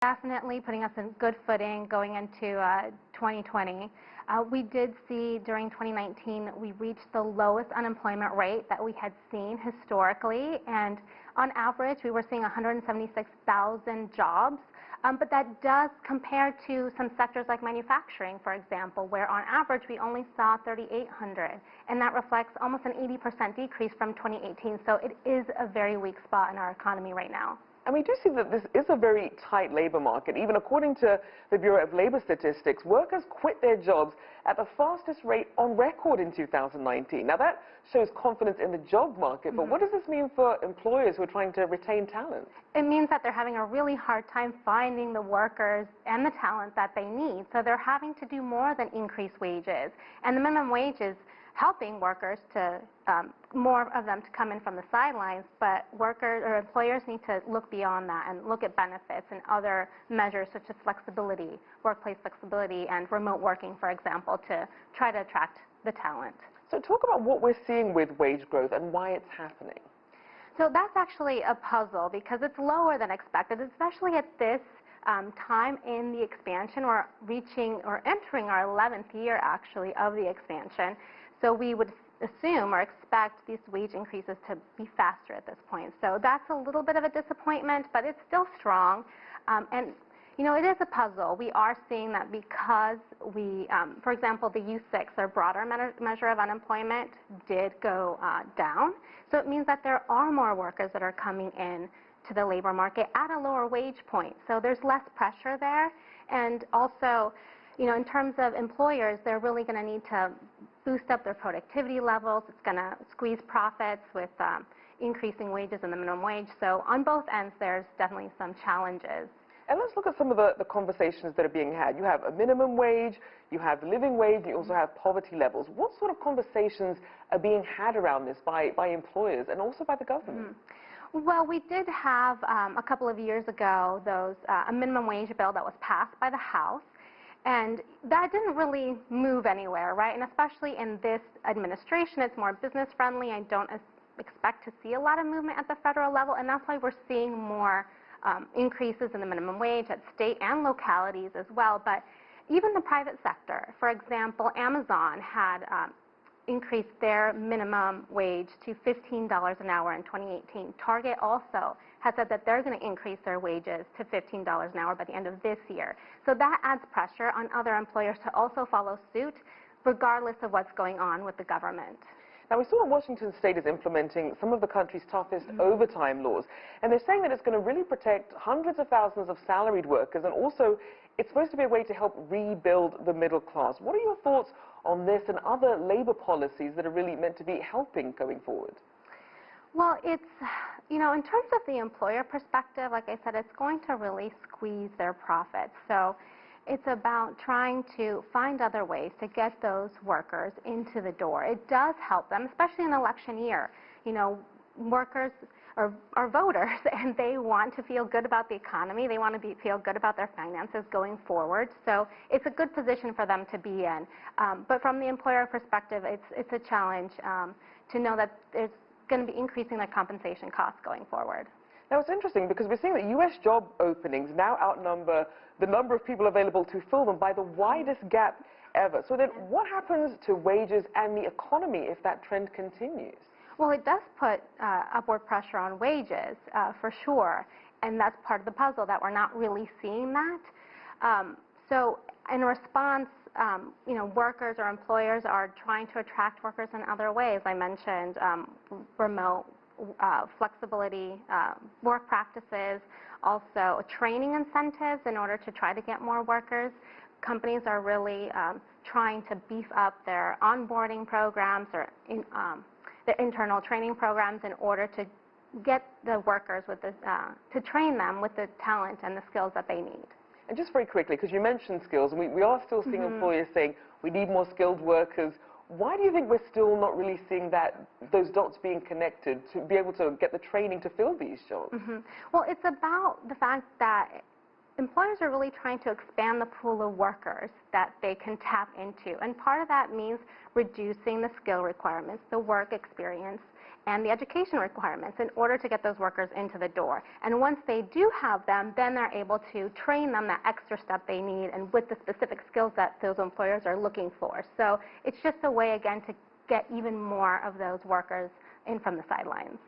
Definitely putting us in good footing going into 2020. We did see during 2019 that we reached the lowest unemployment rate that we had seen historically, and on average we were seeing 176,000 jobs. But that does compare to some sectors like manufacturing, for example, where on average we only saw 3,800, and that reflects almost an 80% decrease from 2018. So it is a very weak spot in our economy right now. And we do see that this is a very tight labor market. Even according to the Bureau of Labor Statistics, workers quit their jobs at the fastest rate on record in 2019. Now that shows confidence in the job market, but what does this mean for employers who are trying to retain talent? It means that they're having a really hard time finding the workers and the talent that they need. So they're having to do more than increase wages. And the minimum wage is helping workers to, more of them to come in from the sidelines, but workers or employers need to look beyond that and look at benefits and other measures such as flexibility, workplace flexibility, and remote working, for example, to try to attract the talent. So talk about what we're seeing with wage growth and why it's happening. So that's actually a puzzle because it's lower than expected, especially at this time in the expansion. We're reaching or entering our 11th year actually of the expansion. So we would assume or expect these wage increases to be faster at this point. So that's a little bit of a disappointment, but it's still strong. And you know, it is a puzzle. We are seeing that because we, for example, the U6, our broader measure of unemployment, did go down. So it means that there are more workers that are coming in to the labor market at a lower wage point. So there's less pressure there. And also, you know, in terms of employers, they're really going to need to boost up their productivity levels. It's going to squeeze profits with increasing wages and the minimum wage. So on both ends, there's definitely some challenges. And let's look at some of the conversations that are being had. You have a minimum wage, you have the living wage, and you also have poverty levels. What sort of conversations are being had around this by employers and also by the government? Well, we did have a couple of years ago a minimum wage bill that was passed by the House. And that didn't really move anywhere, right? And especially in this administration, it's more business friendly. I don't expect to see a lot of movement at the federal level, and that's why we're seeing more increases in the minimum wage at state and localities as well. But even the private sector, for example, Amazon had increased their minimum wage to $15 an hour in 2018. Target also has said that they're going to increase their wages to $15 an hour by the end of this year. So that adds pressure on other employers to also follow suit, regardless of what's going on with the government. Now, we saw Washington State is implementing some of the country's toughest overtime laws, and they're saying that it's going to really protect hundreds of thousands of salaried workers, and also it's supposed to be a way to help rebuild the middle class. What are your thoughts on this and other labor policies that are really meant to be helping going forward? Well, it's, you know, in terms of the employer perspective, like I said, it's going to really squeeze their profits. So it's about trying to find other ways to get those workers into the door. It does help them, especially in election year. You know, workers are voters, and they want to feel good about the economy. They want to feel good about their finances going forward. So it's a good position for them to be in. But from the employer perspective, it's a challenge to know that it's going to be increasing their compensation costs going forward. Now, it's interesting because we're seeing that U.S. job openings now outnumber the number of people available to fill them by the widest gap ever. So then what happens to wages and the economy if that trend continues? Well, it does put upward pressure on wages, for sure, and that's part of the puzzle, that we're not really seeing that. So in response, you know, workers or employers are trying to attract workers in other ways. I mentioned remote flexibility, work practices, also training incentives in order to try to get more workers. Companies are really trying to beef up their onboarding programs or their internal training programs in order to get the workers with the, to train them with the talent and the skills that they need. And just very quickly, because you mentioned skills, and we are still seeing employers saying we need more skilled workers. Why do you think we're still not really seeing those dots being connected to be able to get the training to fill these jobs? Well, it's about the fact that employers are really trying to expand the pool of workers that they can tap into. And part of that means reducing the skill requirements, the work experience, and the education requirements in order to get those workers into the door. And once they do have them, then they're able to train them that extra step they need and with the specific skills that those employers are looking for. So it's just a way, again, to get even more of those workers in from the sidelines.